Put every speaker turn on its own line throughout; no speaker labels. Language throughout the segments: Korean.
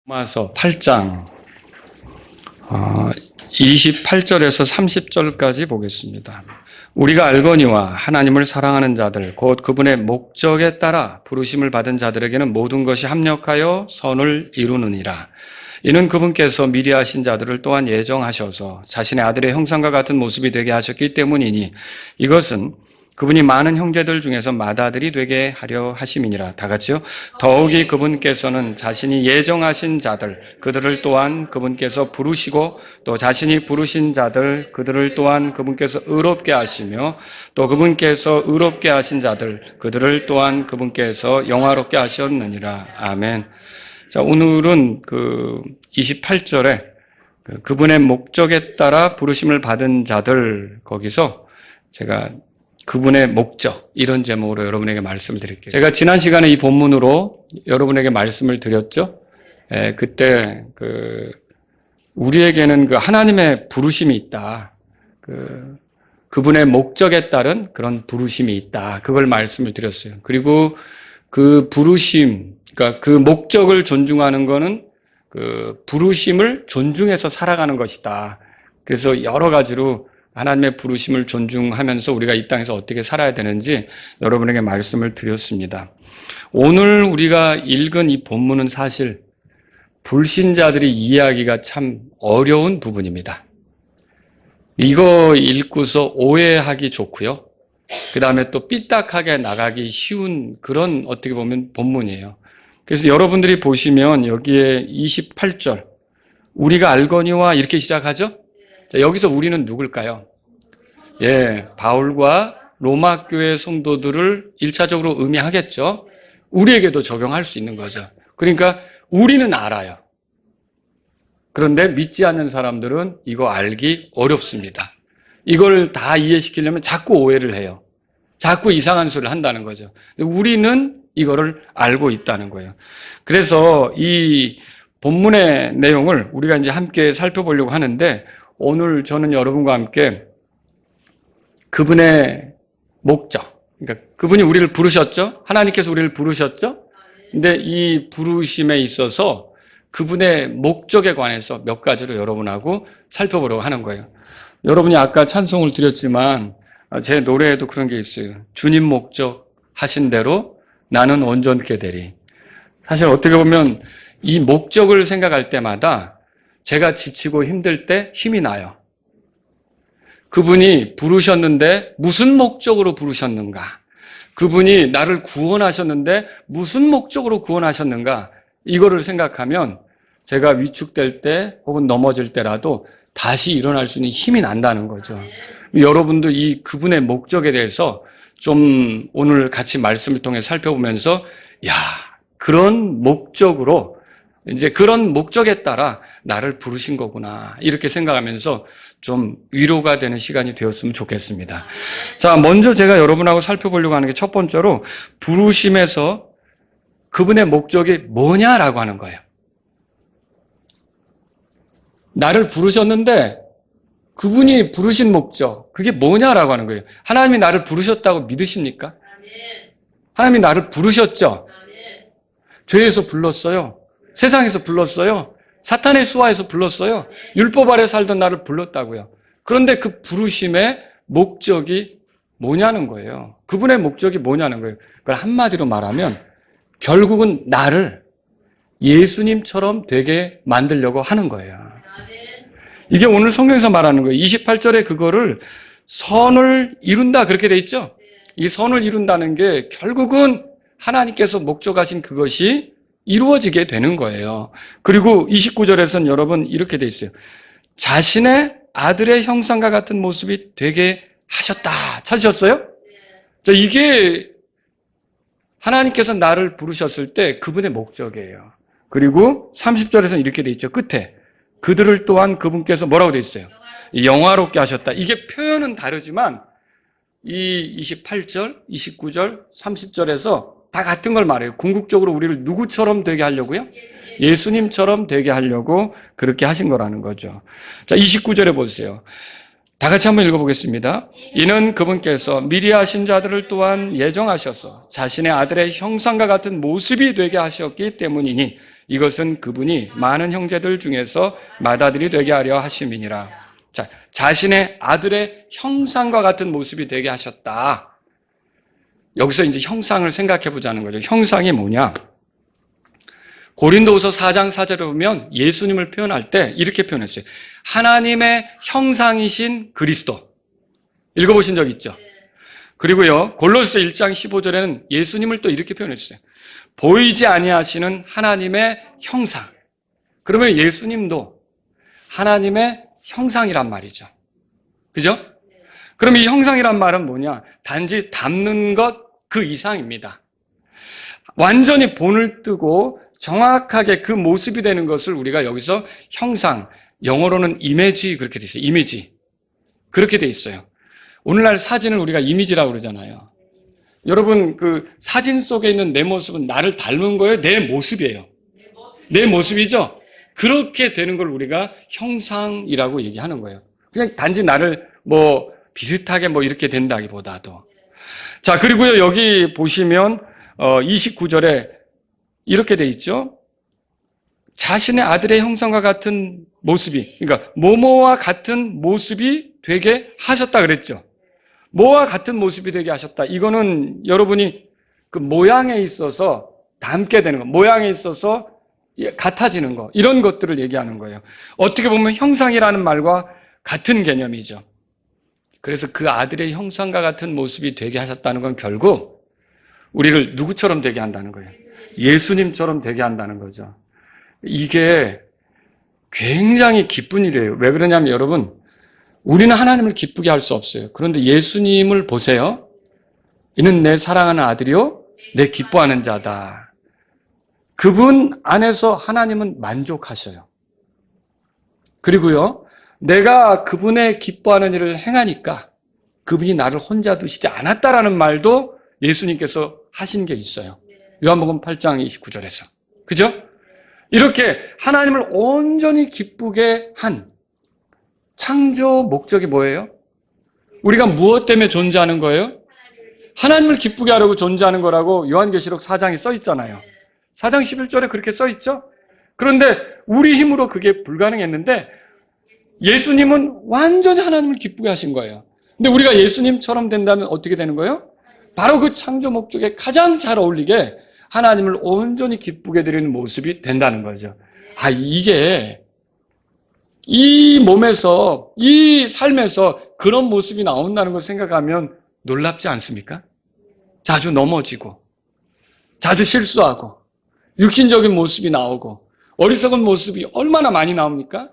로마서 8장 28절에서 30절까지 보겠습니다. 우리가 알거니와 하나님을 사랑하는 자들 곧 그분의 목적에 따라 부르심을 받은 자들에게는 모든 것이 합력하여 선을 이루느니라. 이는 그분께서 미리 하신 자들을 또한 예정하셔서 자신의 아들의 형상과 같은 모습이 되게 하셨기 때문이니 이것은 그분이 많은 형제들 중에서 맏아들이 되게 하려 하심이니라. 다 같이요. 더욱이 그분께서는 자신이 예정하신 자들 그들을 또한 그분께서 부르시고 또 자신이 부르신 자들 그들을 또한 그분께서 의롭게 하시며 또 그분께서 의롭게 하신 자들 그들을 또한 그분께서 영화롭게 하셨느니라. 아멘. 자, 오늘은 28절에 그분의 목적에 따라 부르심을 받은 자들 거기서 제가 그분의 목적 이런 제목으로 여러분에게 말씀을 드릴게요. 제가 지난 시간에 이 본문으로 여러분에게 말씀을 드렸죠. 그때 우리에게는 하나님의 부르심이 있다. 그분의 목적에 따른 그런 부르심이 있다. 그걸 말씀을 드렸어요. 그리고 그 부르심, 그러니까 그 목적을 존중하는 거는 그 부르심을 존중해서 살아가는 것이다. 그래서 여러 가지로 하나님의 부르심을 존중하면서 우리가 이 땅에서 어떻게 살아야 되는지 여러분에게 말씀을 드렸습니다. 오늘 우리가 읽은 이 본문은 사실 불신자들이 이해하기가 참 어려운 부분입니다. 이거 읽고서 오해하기 좋고요. 그 다음에 또 삐딱하게 나가기 쉬운 그런 어떻게 보면 본문이에요. 그래서 여러분들이 보시면 여기에 28절 우리가 알거니와 이렇게 시작하죠? 자, 여기서 우리는 누굴까요? 바울과 로마 교회 성도들을 1차적으로 의미하겠죠. 우리에게도 적용할 수 있는 거죠. 그러니까 우리는 알아요. 그런데 믿지 않는 사람들은 이거 알기 어렵습니다. 이걸 다 이해시키려면 자꾸 오해를 해요. 자꾸 이상한 소리를 한다는 거죠. 우리는 이거를 알고 있다는 거예요. 그래서 이 본문의 내용을 우리가 이제 함께 살펴보려고 하는데 오늘 저는 여러분과 함께 그분의 목적, 그러니까 그분이 우리를 부르셨죠? 하나님께서 우리를 부르셨죠? 근데 이 부르심에 있어서 그분의 목적에 관해서 몇 가지로 여러분하고 살펴보려고 하는 거예요. 여러분이 아까 찬송을 드렸지만 제 노래에도 그런 게 있어요. 주님 목적 하신 대로 나는 온전케 되리. 사실 어떻게 보면 이 목적을 생각할 때마다 제가 지치고 힘들 때 힘이 나요. 그분이 부르셨는데 무슨 목적으로 부르셨는가? 그분이 나를 구원하셨는데 무슨 목적으로 구원하셨는가? 이거를 생각하면 제가 위축될 때 혹은 넘어질 때라도 다시 일어날 수 있는 힘이 난다는 거죠. 여러분도 이 그분의 목적에 대해서 좀 오늘 같이 말씀을 통해 살펴보면서 그런 목적으로 이제 그런 목적에 따라 나를 부르신 거구나 이렇게 생각하면서 좀 위로가 되는 시간이 되었으면 좋겠습니다. 자, 먼저 제가 여러분하고 살펴보려고 하는 게 첫 번째로 부르심에서 그분의 목적이 뭐냐라고 하는 거예요. 나를 부르셨는데 그분이 부르신 목적 그게 뭐냐라고 하는 거예요. 하나님이 나를 부르셨다고 믿으십니까? 하나님이 나를 부르셨죠? 죄에서 불렀어요. 세상에서 불렀어요. 사탄의 수하에서 불렀어요. 율법 아래 살던 나를 불렀다고요. 그런데 그 부르심의 목적이 뭐냐는 거예요. 그분의 목적이 뭐냐는 거예요. 그걸 한마디로 말하면 결국은 나를 예수님처럼 되게 만들려고 하는 거예요. 이게 오늘 성경에서 말하는 거예요. 28절에 그거를 선을 이룬다 그렇게 돼 있죠. 이 선을 이룬다는 게 결국은 하나님께서 목적하신 그것이 이루어지게 되는 거예요. 그리고 29절에서는 여러분 이렇게 돼 있어요. 자신의 아들의 형상과 같은 모습이 되게 하셨다. 찾으셨어요? 자, 이게 하나님께서 나를 부르셨을 때 그분의 목적이에요. 그리고 30절에서는 이렇게 돼 있죠. 끝에 그들을 또한 그분께서 뭐라고 돼 있어요? 영화롭게 하셨다. 이게 표현은 다르지만 이 28절, 29절, 30절에서 다 같은 걸 말해요. 궁극적으로 우리를 누구처럼 되게 하려고요? 예수님처럼 되게 하려고 그렇게 하신 거라는 거죠. 자, 29절에 보세요. 다 같이 한번 읽어보겠습니다. 이는 그분께서 미리 하신 자들을 또한 예정하셔서 자신의 아들의 형상과 같은 모습이 되게 하셨기 때문이니 이것은 그분이 많은 형제들 중에서 맏아들이 되게 하려 하심이니라. 자, 자신의 아들의 형상과 같은 모습이 되게 하셨다. 여기서 이제 형상을 생각해 보자는 거죠. 형상이 뭐냐? 고린도후서 4장 4절에 보면 예수님을 표현할 때 이렇게 표현했어요. 하나님의 형상이신 그리스도. 읽어보신 적 있죠? 그리고요, 골로새 1장 15절에는 예수님을 또 이렇게 표현했어요. 보이지 아니하시는 하나님의 형상. 그러면 예수님도 하나님의 형상이란 말이죠. 그죠? 그럼 이 형상이란 말은 뭐냐? 단지 닮는 것 그 이상입니다. 완전히 본을 뜨고 정확하게 그 모습이 되는 것을 우리가 여기서 형상, 영어로는 이미지 그렇게 돼 있어요. 이미지. 그렇게 돼 있어요. 오늘날 사진을 우리가 이미지라고 그러잖아요. 여러분, 그 사진 속에 있는 내 모습은 나를 닮은 거예요? 내 모습이에요. 내 모습이죠? 그렇게 되는 걸 우리가 형상이라고 얘기하는 거예요. 그냥 단지 나를 비슷하게 이렇게 된다기보다도. 자, 그리고요, 여기 보시면, 29절에 이렇게 돼 있죠? 자신의 아들의 형상과 같은 모습이, 그러니까 모모와 같은 모습이 되게 하셨다 그랬죠? 뭐와 같은 모습이 되게 하셨다. 이거는 여러분이 그 모양에 있어서 닮게 되는 거, 모양에 있어서 같아지는 거, 이런 것들을 얘기하는 거예요. 어떻게 보면 형상이라는 말과 같은 개념이죠. 그래서 그 아들의 형상과 같은 모습이 되게 하셨다는 건 결국 우리를 누구처럼 되게 한다는 거예요. 예수님처럼 되게 한다는 거죠. 이게 굉장히 기쁜 일이에요. 왜 그러냐면 여러분, 우리는 하나님을 기쁘게 할 수 없어요. 그런데 예수님을 보세요. 이는 내 사랑하는 아들이요, 내 기뻐하는 자다. 그분 안에서 하나님은 만족하셔요. 그리고요, 내가 그분의 기뻐하는 일을 행하니까 그분이 나를 혼자 두시지 않았다라는 말도 예수님께서 하신 게 있어요. 요한복음 8장 29절에서. 그죠? 이렇게 하나님을 온전히 기쁘게 한 창조 목적이 뭐예요? 우리가 무엇 때문에 존재하는 거예요? 하나님을 기쁘게 하려고 존재하는 거라고 요한계시록 4장에 써 있잖아요. 4장 11절에 그렇게 써 있죠? 그런데 우리 힘으로 그게 불가능했는데 예수님은 완전히 하나님을 기쁘게 하신 거예요. 근데 우리가 예수님처럼 된다면 어떻게 되는 거예요? 바로 그 창조 목적에 가장 잘 어울리게 하나님을 온전히 기쁘게 드리는 모습이 된다는 거죠. 이게 이 몸에서, 이 삶에서 그런 모습이 나온다는 걸 생각하면 놀랍지 않습니까? 자주 넘어지고, 자주 실수하고, 육신적인 모습이 나오고, 어리석은 모습이 얼마나 많이 나옵니까?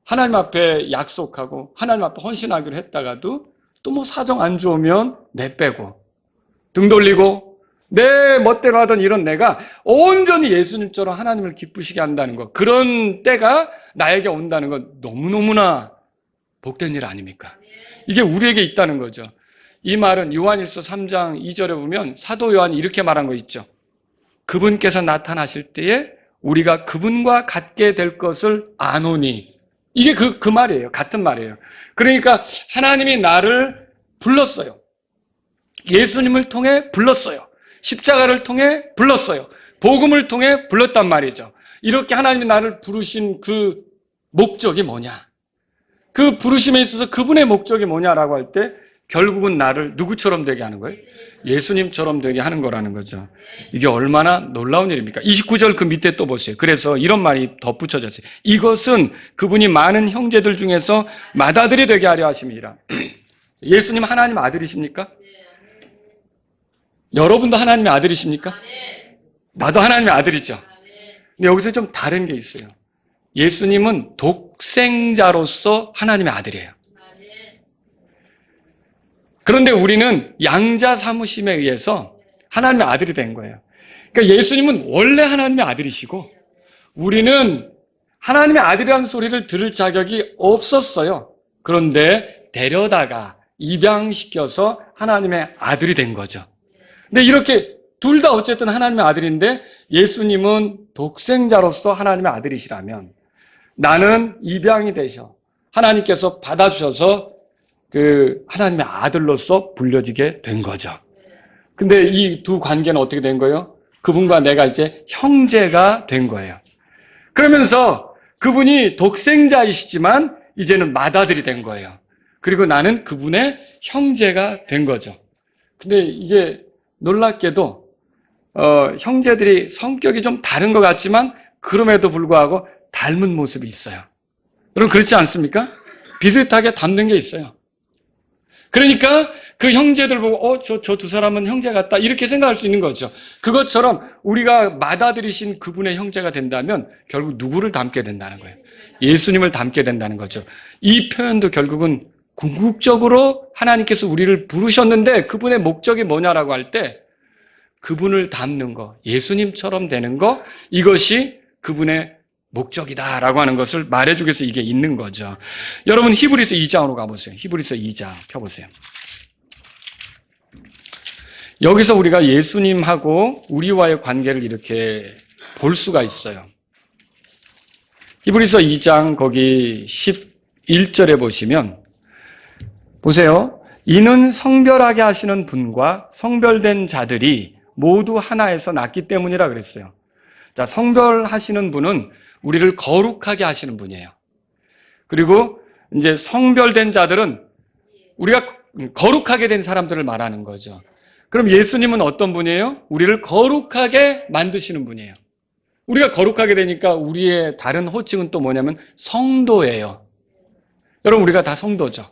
하나님 앞에 약속하고, 하나님 앞에 헌신하기로 했다가도 또 사정 안 좋으면 내빼고, 등 돌리고, 내 멋대로 하던 이런 내가 온전히 예수님처럼 하나님을 기쁘시게 한다는 것, 그런 때가 나에게 온다는 건 너무너무나 복된 일 아닙니까? 이게 우리에게 있다는 거죠. 이 말은 요한일서 3장 2절에 보면 사도 요한이 이렇게 말한 거 있죠. 그분께서 나타나실 때에 우리가 그분과 같게 될 것을 아노니. 이게 그 말이에요. 같은 말이에요. 그러니까 하나님이 나를 불렀어요. 예수님을 통해 불렀어요. 십자가를 통해 불렀어요. 복음을 통해 불렀단 말이죠. 이렇게 하나님이 나를 부르신 그 목적이 뭐냐? 그 부르심에 있어서 그분의 목적이 뭐냐라고 할 때 결국은 나를 누구처럼 되게 하는 거예요? 예수님처럼 되게 하는 거라는 거죠. 이게 얼마나 놀라운 일입니까? 29절 그 밑에 또 보세요. 그래서 이런 말이 덧붙여졌어요. 이것은 그분이 많은 형제들 중에서 맏아들이 되게 하려 하심이라. 예수님 하나님 아들이십니까? 여러분도 하나님의 아들이십니까? 나도 하나님의 아들이죠. 근데 여기서 좀 다른 게 있어요. 예수님은 독생자로서 하나님의 아들이에요. 그런데 우리는 양자 삼으심에 의해서 하나님의 아들이 된 거예요. 그러니까 예수님은 원래 하나님의 아들이시고 우리는 하나님의 아들이라는 소리를 들을 자격이 없었어요. 그런데 데려다가 입양시켜서 하나님의 아들이 된 거죠. 근데 이렇게 둘 다 어쨌든 하나님의 아들인데 예수님은 독생자로서 하나님의 아들이시라면 나는 입양이 되셔 하나님께서 받아주셔서 그 하나님의 아들로서 불려지게 된 거죠. 근데 이 두 관계는 어떻게 된 거예요? 그분과 내가 이제 형제가 된 거예요. 그러면서 그분이 독생자이시지만 이제는 맏아들이 된 거예요. 그리고 나는 그분의 형제가 된 거죠. 근데 이게 놀랍게도 형제들이 성격이 좀 다른 것 같지만 그럼에도 불구하고 닮은 모습이 있어요. 여러분 그렇지 않습니까? 비슷하게 닮는 게 있어요. 그러니까 그 형제들 보고 저 두 사람은 형제 같다 이렇게 생각할 수 있는 거죠. 그것처럼 우리가 맏아들이신 그분의 형제가 된다면 결국 누구를 닮게 된다는 거예요. 예수님을 닮게 된다는 거죠. 이 표현도 결국은 궁극적으로 하나님께서 우리를 부르셨는데 그분의 목적이 뭐냐라고 할 때 그분을 닮는 거, 예수님처럼 되는 거, 이것이 그분의 목적이다라고 하는 것을 말해주기 위해서 이게 있는 거죠. 여러분 히브리서 2장으로 가보세요. 히브리서 2장 펴보세요. 여기서 우리가 예수님하고 우리와의 관계를 이렇게 볼 수가 있어요. 히브리서 2장 거기 11절에 보시면 보세요. 이는 성별하게 하시는 분과 성별된 자들이 모두 하나에서 났기 때문이라 그랬어요. 자, 성별하시는 분은 우리를 거룩하게 하시는 분이에요. 그리고 이제 성별된 자들은 우리가 거룩하게 된 사람들을 말하는 거죠. 그럼 예수님은 어떤 분이에요? 우리를 거룩하게 만드시는 분이에요. 우리가 거룩하게 되니까 우리의 다른 호칭은 또 뭐냐면 성도예요. 여러분 우리가 다 성도죠.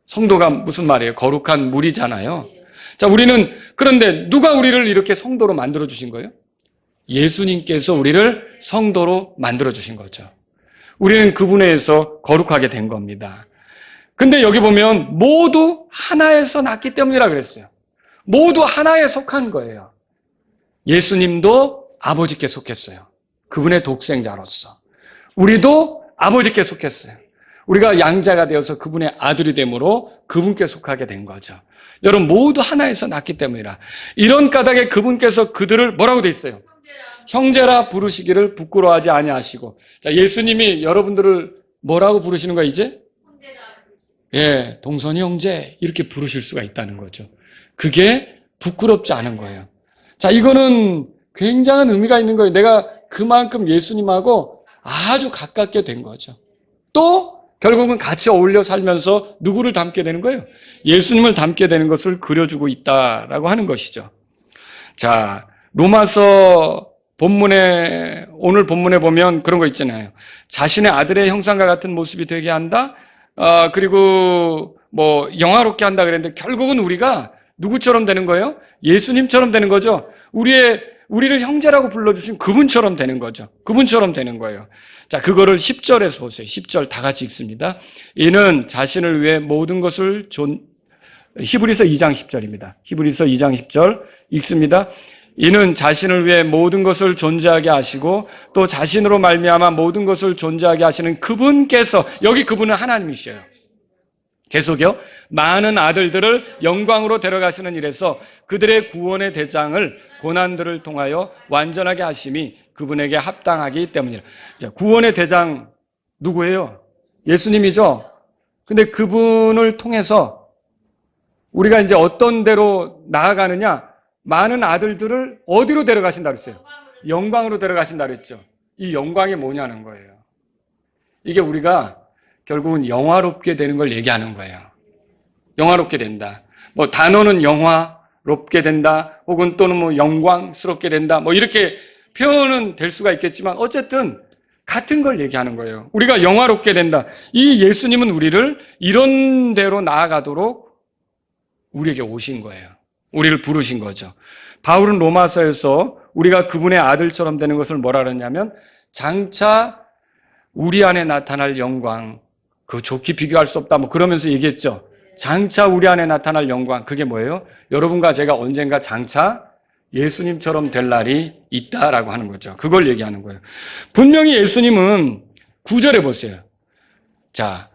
성도가 무슨 말이에요? 거룩한 물이잖아요. 자, 우리는 그런데 누가 우리를 이렇게 성도로 만들어 주신 거예요? 예수님께서 우리를 성도로 만들어 주신 거죠. 우리는 그분에 의해서 거룩하게 된 겁니다. 근데 여기 보면 모두 하나에서 났기 때문이라 그랬어요. 모두 하나에 속한 거예요. 예수님도 아버지께 속했어요. 그분의 독생자로서. 우리도 아버지께 속했어요. 우리가 양자가 되어서 그분의 아들이 되므로 그분께 속하게 된 거죠. 여러분 모두 하나에서 났기 때문이라. 이런 까닭에 그분께서 그들을 뭐라고 돼 있어요? 형제라 부르시기를 부끄러워하지 아니하시고. 자, 예수님이 여러분들을 뭐라고 부르시는 거야 이제? 예, 동선이 형제 이렇게 부르실 수가 있다는 거죠. 그게 부끄럽지 않은 거예요. 자, 이거는 굉장한 의미가 있는 거예요. 내가 그만큼 예수님하고 아주 가깝게 된 거죠. 또 결국은 같이 어울려 살면서 누구를 닮게 되는 거예요? 예수님을 닮게 되는 것을 그려주고 있다라고 하는 것이죠. 자, 로마서 본문에, 오늘 본문에 보면 그런 거 있잖아요. 자신의 아들의 형상과 같은 모습이 되게 한다? 그리고 뭐 영화롭게 한다 그랬는데 결국은 우리가 누구처럼 되는 거예요? 예수님처럼 되는 거죠. 우리를 형제라고 불러주신 그분처럼 되는 거죠. 그분처럼 되는 거예요. 자, 그거를 10절에서 보세요. 10절 다 같이 읽습니다. 이는 자신을 위해 모든 것을 히브리서 2장 10절입니다. 히브리서 2장 10절 읽습니다. 이는 자신을 위해 모든 것을 존재하게 하시고 또 자신으로 말미암아 모든 것을 존재하게 하시는 그분께서, 여기 그분은 하나님이셔요. 계속요. 많은 아들들을 영광으로 데려가시는 일에서 그들의 구원의 대장을 고난들을 통하여 완전하게 하심이 그분에게 합당하기 때문이라. 자, 구원의 대장 누구예요? 예수님이죠. 근데 그분을 통해서 우리가 이제 어떤 데로 나아가느냐? 많은 아들들을 어디로 데려가신다 그랬어요? 영광으로 데려가신다 그랬죠. 이 영광이 뭐냐는 거예요. 이게 우리가 결국은 영화롭게 되는 걸 얘기하는 거예요. 영화롭게 된다. 뭐 단어는 영화롭게 된다. 혹은 또는 뭐 영광스럽게 된다. 뭐 이렇게 표현은 될 수가 있겠지만 어쨌든 같은 걸 얘기하는 거예요. 우리가 영화롭게 된다. 이 예수님은 우리를 이런 데로 나아가도록 우리에게 오신 거예요. 우리를 부르신 거죠. 바울은 로마서에서 우리가 그분의 아들처럼 되는 것을 뭐라 그러냐면 장차 우리 안에 나타날 영광, 그 좋게 비교할 수 없다 뭐 그러면서 얘기했죠. 장차 우리 안에 나타날 영광, 그게 뭐예요? 여러분과 제가 언젠가 장차 예수님처럼 될 날이 있다라고 하는 거죠. 그걸 얘기하는 거예요. 분명히 예수님은 9절에 보세요. 자,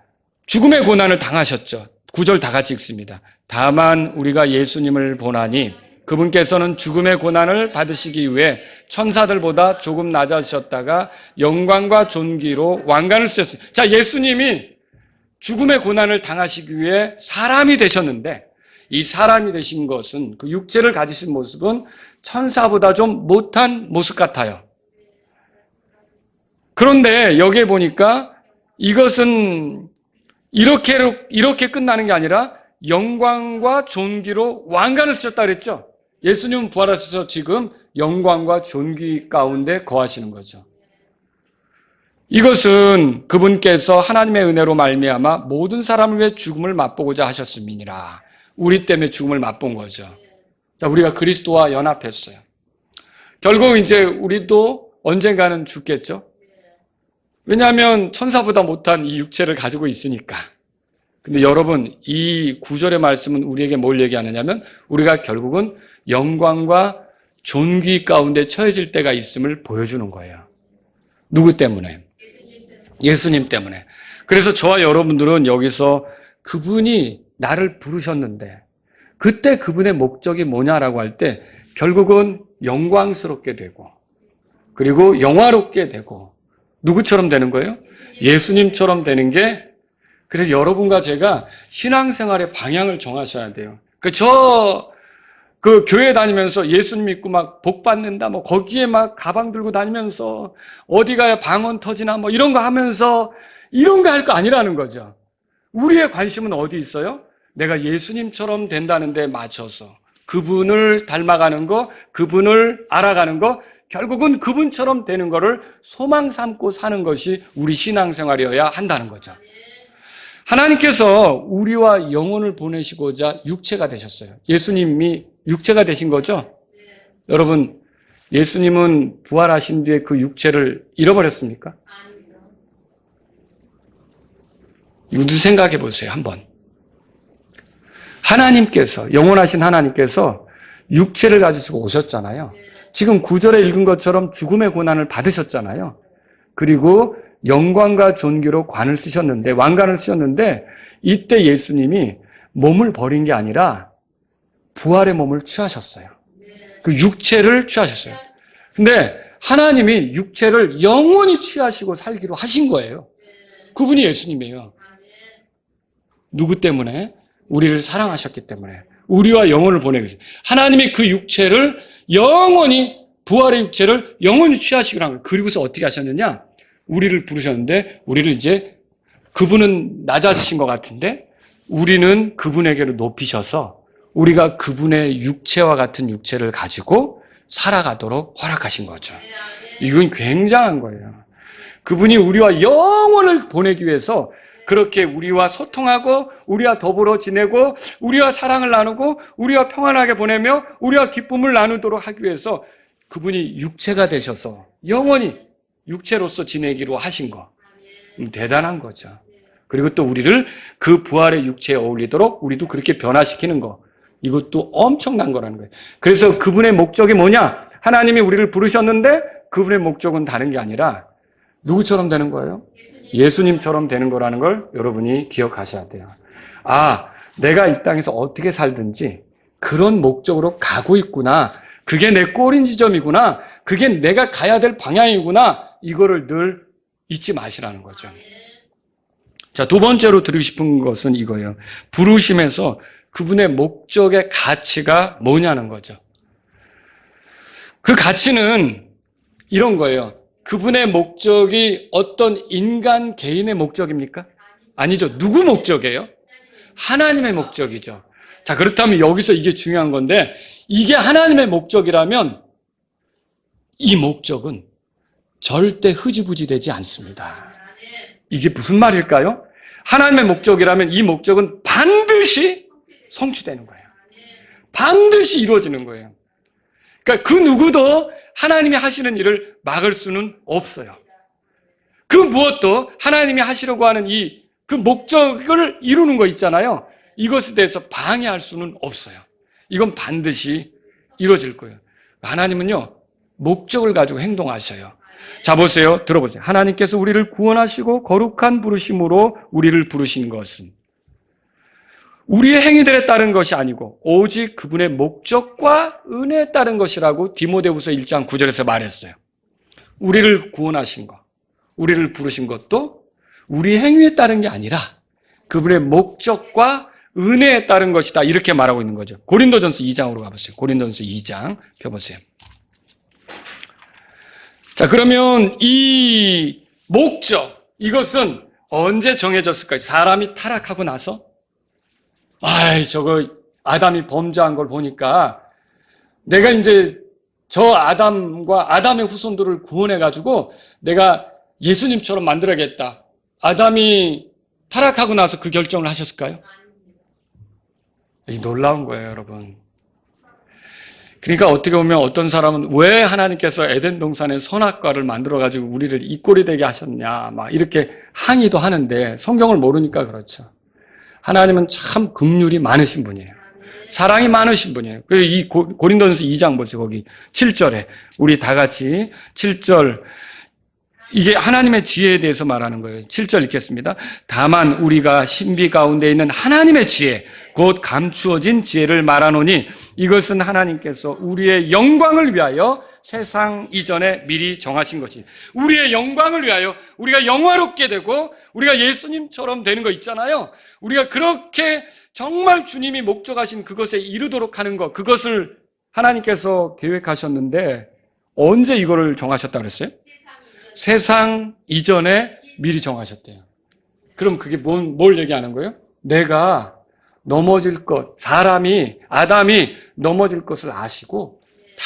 죽음의 고난을 당하셨죠. 9절 다 같이 읽습니다. 다만 우리가 예수님을 보나니 그분께서는 죽음의 고난을 받으시기 위해 천사들보다 조금 낮아지셨다가 영광과 존귀로 왕관을 쓰셨어요. 자, 예수님이 죽음의 고난을 당하시기 위해 사람이 되셨는데 이 사람이 되신 것은 그 육체를 가지신 모습은 천사보다 좀 못한 모습 같아요. 그런데 여기에 보니까 이것은 이렇게 끝나는 게 아니라 영광과 존귀로 왕관을 쓰셨다 그랬죠. 예수님은 부활하셔서 지금 영광과 존귀 가운데 거하시는 거죠. 이것은 그분께서 하나님의 은혜로 말미암아 모든 사람을 위해 죽음을 맛보고자 하셨음이니라. 우리 때문에 죽음을 맛본 거죠. 자, 우리가 그리스도와 연합했어요. 결국 이제 우리도 언젠가는 죽겠죠. 왜냐하면 천사보다 못한 이 육체를 가지고 있으니까. 근데 여러분, 이 구절의 말씀은 우리에게 뭘 얘기하느냐면 우리가 결국은 영광과 존귀 가운데 처해질 때가 있음을 보여주는 거예요. 누구 때문에? 예수님 때문에. 그래서 저와 여러분들은 여기서 그분이 나를 부르셨는데 그때 그분의 목적이 뭐냐라고 할 때 결국은 영광스럽게 되고 그리고 영화롭게 되고 누구처럼 되는 거예요? 예수님처럼 되는 게. 그래서 여러분과 제가 신앙생활의 방향을 정하셔야 돼요. 그 교회 다니면서 예수님 믿고 막 복 받는다, 뭐 거기에 막 가방 들고 다니면서 어디 가야 방언 터지나 뭐 이런 거 하면서 이런 거 할 거 아니라는 거죠. 우리의 관심은 어디 있어요? 내가 예수님처럼 된다는 데 맞춰서 그분을 닮아가는 거, 그분을 알아가는 거, 결국은 그분처럼 되는 거를 소망 삼고 사는 것이 우리 신앙생활이어야 한다는 거죠. 하나님께서 우리와 영혼을 보내시고자 육체가 되셨어요. 예수님이 육체가 되신 거죠? 여러분, 예수님은 부활하신 뒤에 그 육체를 잃어버렸습니까? 이거 생각해 보세요, 한번. 하나님께서, 영원하신 하나님께서 육체를 가지시고 오셨잖아요. 지금 9절에 읽은 것처럼 죽음의 고난을 받으셨잖아요. 그리고 영광과 존귀로 관을 쓰셨는데, 왕관을 쓰셨는데, 이때 예수님이 몸을 버린 게 아니라 부활의 몸을 취하셨어요. 그 육체를 취하셨어요. 근데 하나님이 육체를 영원히 취하시고 살기로 하신 거예요. 그분이 예수님이에요. 누구 때문에? 우리를 사랑하셨기 때문에. 우리와 영혼을 보내고 있어요. 하나님이 그 육체를 영원히, 부활의 육체를 영원히 취하시기로 한 거예요. 그리고서 어떻게 하셨느냐? 우리를 부르셨는데, 우리를 이제, 그분은 낮아지신 것 같은데, 우리는 그분에게로 높이셔서, 우리가 그분의 육체와 같은 육체를 가지고 살아가도록 허락하신 거죠. 이건 굉장한 거예요. 그분이 우리와 영원을 보내기 위해서 그렇게 우리와 소통하고 우리와 더불어 지내고 우리와 사랑을 나누고 우리와 평안하게 보내며 우리와 기쁨을 나누도록 하기 위해서 그분이 육체가 되셔서 영원히 육체로서 지내기로 하신 거. 대단한 거죠. 그리고 또 우리를 그 부활의 육체에 어울리도록 우리도 그렇게 변화시키는 거. 이것도 엄청난 거라는 거예요. 그래서 그분의 목적이 뭐냐? 하나님이 우리를 부르셨는데 그분의 목적은 다른 게 아니라 누구처럼 되는 거예요? 예수님처럼 되는 거라는 걸 여러분이 기억하셔야 돼요. 아, 내가 이 땅에서 어떻게 살든지 그런 목적으로 가고 있구나. 그게 내 꼬린 지점이구나. 그게 내가 가야 될 방향이구나. 이거를 늘 잊지 마시라는 거죠. 자, 두 번째로 드리고 싶은 것은 이거예요. 부르심에서 그분의 목적의 가치가 뭐냐는 거죠. 그 가치는 이런 거예요. 그분의 목적이 어떤 인간 개인의 목적입니까? 아니죠. 누구 목적이에요? 하나님의 목적이죠. 자, 그렇다면 여기서 이게 중요한 건데, 이게 하나님의 목적이라면 이 목적은 절대 흐지부지 되지 않습니다. 이게 무슨 말일까요? 하나님의 목적이라면 이 목적은 반드시 성취되는 거예요. 반드시 이루어지는 거예요. 그러니까 그 누구도 하나님이 하시는 일을 막을 수는 없어요. 그 무엇도 하나님이 하시려고 하는 그 목적을 이루는 거 있잖아요. 이것에 대해서 방해할 수는 없어요. 이건 반드시 이루어질 거예요. 하나님은요, 목적을 가지고 행동하셔요. 자, 보세요. 들어보세요. 하나님께서 우리를 구원하시고 거룩한 부르심으로 우리를 부르신 것은 우리의 행위들에 따른 것이 아니고 오직 그분의 목적과 은혜에 따른 것이라고 디모데후서 1장 9절에서 말했어요. 우리를 구원하신 것, 우리를 부르신 것도 우리 행위에 따른 게 아니라 그분의 목적과 은혜에 따른 것이다. 이렇게 말하고 있는 거죠. 고린도전서 2장으로 가보세요. 고린도전서 2장 펴보세요. 자, 그러면 이 목적, 이것은 언제 정해졌을까요? 사람이 타락하고 나서? 저거 아담이 범죄한 걸 보니까 내가 이제 저 아담과 아담의 후손들을 구원해가지고 내가 예수님처럼 만들어야겠다. 아담이 타락하고 나서 그 결정을 하셨을까요? 이 놀라운 거예요, 여러분. 그러니까 어떻게 보면 어떤 사람은 왜 하나님께서 에덴 동산에 선악과를 만들어가지고 우리를 이 꼴이 되게 하셨냐, 막 이렇게 항의도 하는데 성경을 모르니까 그렇죠. 하나님은 참 긍휼이 많으신 분이에요. 사랑이 많으신 분이에요. 이 고린도전서 2장 보세요. 거기 7절에 우리 다 같이 7절, 이게 하나님의 지혜에 대해서 말하는 거예요. 7절 읽겠습니다. 다만 우리가 신비 가운데 있는 하나님의 지혜, 곧 감추어진 지혜를 말하노니 이것은 하나님께서 우리의 영광을 위하여 세상 이전에 미리 정하신 것이, 우리의 영광을 위하여 우리가 영화롭게 되고 우리가 예수님처럼 되는 거 있잖아요. 우리가 그렇게 정말 주님이 목적하신 그것에 이르도록 하는 것, 그것을 하나님께서 계획하셨는데 언제 이거를 정하셨다 그랬어요? 세상 이전에 미리 정하셨대요. 그럼 그게 뭘 얘기하는 거예요? 내가 넘어질 것, 아담이 넘어질 것을 아시고 다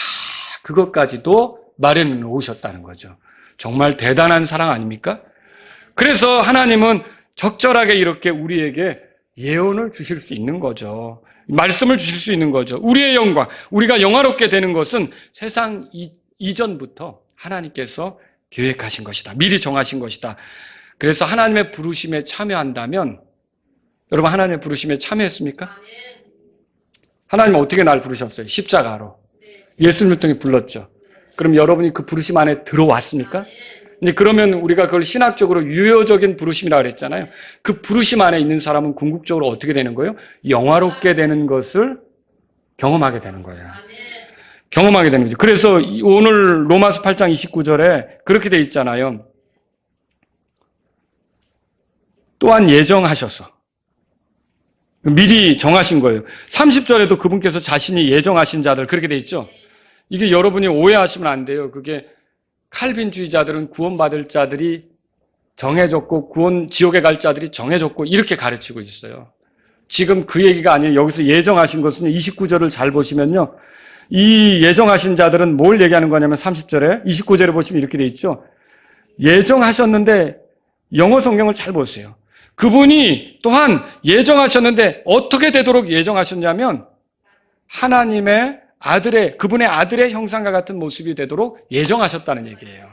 그것까지도 마련해 놓으셨다는 거죠. 정말 대단한 사랑 아닙니까? 그래서 하나님은 적절하게 이렇게 우리에게 예언을 주실 수 있는 거죠. 말씀을 주실 수 있는 거죠. 우리의 영광, 우리가 영화롭게 되는 것은 세상 이전부터 하나님께서 계획하신 것이다. 미리 정하신 것이다. 그래서 하나님의 부르심에 참여한다면, 여러분 하나님의 부르심에 참여했습니까? 하나님은 어떻게 날 부르셨어요? 십자가로. 예수님을 통해 불렀죠. 그럼 여러분이 그 부르심 안에 들어왔습니까? 이제 그러면 우리가 그걸 신학적으로 유효적인 부르심이라고 그랬잖아요. 그 부르심 안에 있는 사람은 궁극적으로 어떻게 되는 거예요? 영화롭게 되는 것을 경험하게 되는 거예요. 경험하게 되는 거죠. 그래서 오늘 로마서 8장 29절에 그렇게 돼 있잖아요. 또한 예정하셔서. 미리 정하신 거예요. 30절에도 그분께서 자신이 예정하신 자들, 그렇게 돼 있죠. 이게 여러분이 오해하시면 안 돼요. 그게 칼빈주의자들은 구원받을 자들이 정해졌고 지옥에 갈 자들이 정해졌고 이렇게 가르치고 있어요. 지금 그 얘기가 아니에요. 여기서 예정하신 것은 29절을 잘 보시면요. 이 예정하신 자들은 뭘 얘기하는 거냐면 30절에 29절에 보시면 이렇게 돼 있죠. 예정하셨는데 영어 성경을 잘 보세요. 그분이 또한 예정하셨는데 어떻게 되도록 예정하셨냐면 하나님의 그분의 아들의 형상과 같은 모습이 되도록 예정하셨다는 얘기예요.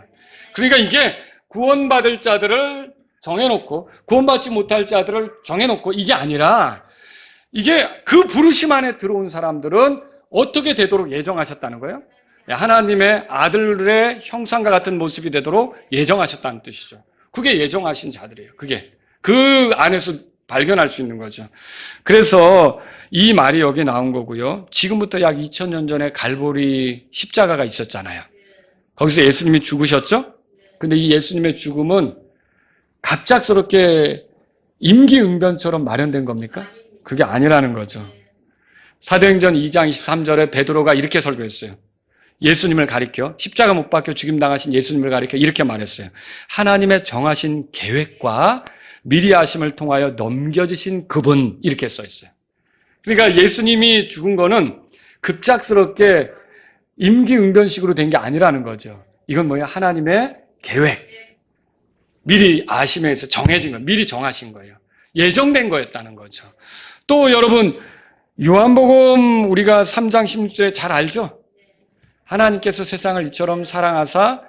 그러니까 이게 구원받을 자들을 정해놓고 구원받지 못할 자들을 정해놓고 이게 아니라 이게 그 부르심 안에 들어온 사람들은 어떻게 되도록 예정하셨다는 거예요? 하나님의 아들의 형상과 같은 모습이 되도록 예정하셨다는 뜻이죠. 그게 예정하신 자들이에요. 그게 그 안에서 발견할 수 있는 거죠. 그래서 이 말이 여기 나온 거고요. 지금부터 약 2000년 전에 갈보리 십자가가 있었잖아요. 거기서 예수님이 죽으셨죠? 근데 이 예수님의 죽음은 갑작스럽게 임기응변처럼 마련된 겁니까? 그게 아니라는 거죠. 사도행전 2장 23절에 베드로가 이렇게 설교했어요. 예수님을 가리켜, 십자가 못 박혀 죽임당하신 예수님을 가리켜 이렇게 말했어요. 하나님의 정하신 계획과 미리 하심을 통하여 넘겨주신 그분, 이렇게 써있어요. 그러니까 예수님이 죽은 거는 급작스럽게 임기응변식으로 된 게 아니라는 거죠. 이건 뭐예요? 하나님의 계획. 미리 아심에 의해서 정해진 거예요. 미리 정하신 거예요. 예정된 거였다는 거죠. 또 여러분, 요한복음 우리가 3장 16절에 잘 알죠? 하나님께서 세상을 이처럼 사랑하사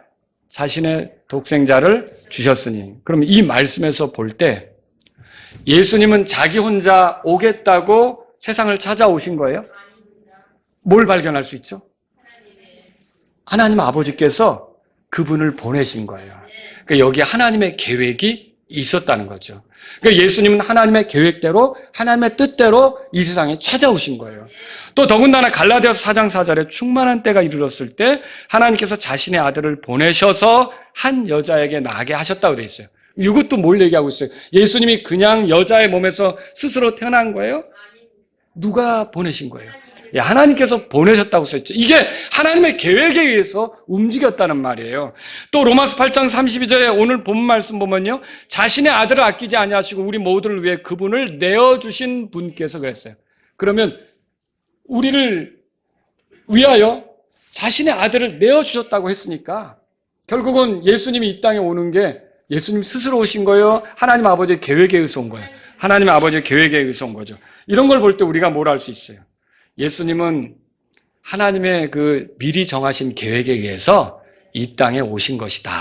자신의 독생자를 주셨으니. 그럼 이 말씀에서 볼 때 예수님은 자기 혼자 오겠다고 세상을 찾아오신 거예요? 뭘 발견할 수 있죠? 하나님 아버지께서 그분을 보내신 거예요. 그러니까 여기에 하나님의 계획이 있었다는 거죠. 그러니까 예수님은 하나님의 계획대로 하나님의 뜻대로 이 세상에 찾아오신 거예요. 또 더군다나 갈라디아서 4장 4절에 충만한 때가 이르렀을 때 하나님께서 자신의 아들을 보내셔서 한 여자에게 나게 하셨다고 되어 있어요. 이것도 뭘 얘기하고 있어요? 예수님이 그냥 여자의 몸에서 스스로 태어난 거예요? 누가 보내신 거예요? 예, 하나님께서 보내셨다고 썼죠. 이게 하나님의 계획에 의해서 움직였다는 말이에요. 또 로마서 8장 32절에 오늘 본 말씀 보면요, 자신의 아들을 아끼지 아니하시고 우리 모두를 위해 그분을 내어주신 분께서 그랬어요. 그러면 우리를 위하여 자신의 아들을 내어주셨다고 했으니까 결국은 예수님이 이 땅에 오는 게 예수님 스스로 오신 거예요? 하나님 아버지의 계획에 의해서 온 거예요? 하나님 아버지의 계획에 의해서 온 거죠. 이런 걸 볼 때 우리가 뭘 알 수 있어요? 예수님은 하나님의 그 미리 정하신 계획에 의해서 이 땅에 오신 것이다.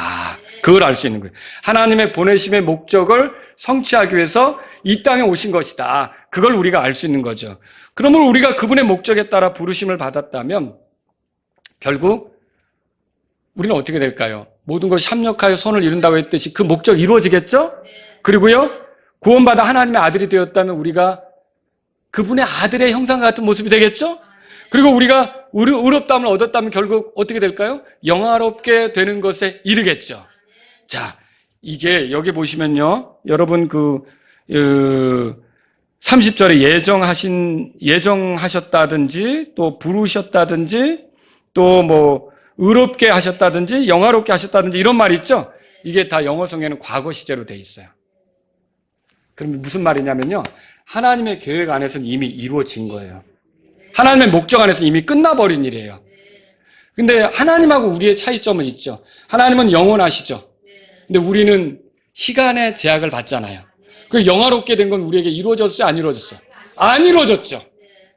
그걸 알 수 있는 거예요. 하나님의 보내심의 목적을 성취하기 위해서 이 땅에 오신 것이다. 그걸 우리가 알 수 있는 거죠. 그러면 우리가 그분의 목적에 따라 부르심을 받았다면 결국 우리는 어떻게 될까요? 모든 것이 협력하여 선을 이룬다고 했듯이 그 목적이 이루어지겠죠? 그리고요, 구원받아 하나님의 아들이 되었다면 우리가 그분의 아들의 형상과 같은 모습이 되겠죠? 그리고 우리가 의롭다함을 얻었다면 결국 어떻게 될까요? 영화롭게 되는 것에 이르겠죠. 자, 이게 여기 보시면요, 여러분 30절에 예정하셨다든지 또 부르셨다든지 또 뭐 의롭게 하셨다든지 영화롭게 하셨다든지 이런 말이 있죠? 이게 다 영어 성에는 과거 시제로 돼 있어요. 그럼 무슨 말이냐면요, 하나님의 계획 안에서는 이미 이루어진 거예요. 하나님의 목적 안에서 이미 끝나버린 일이에요. 근데 하나님하고 우리의 차이점은 있죠. 하나님은 영원하시죠. 근데 우리는 시간의 제약을 받잖아요. 그 영화롭게 된 건 우리에게 이루어졌어요? 안 이루어졌어요? 안 이루어졌죠.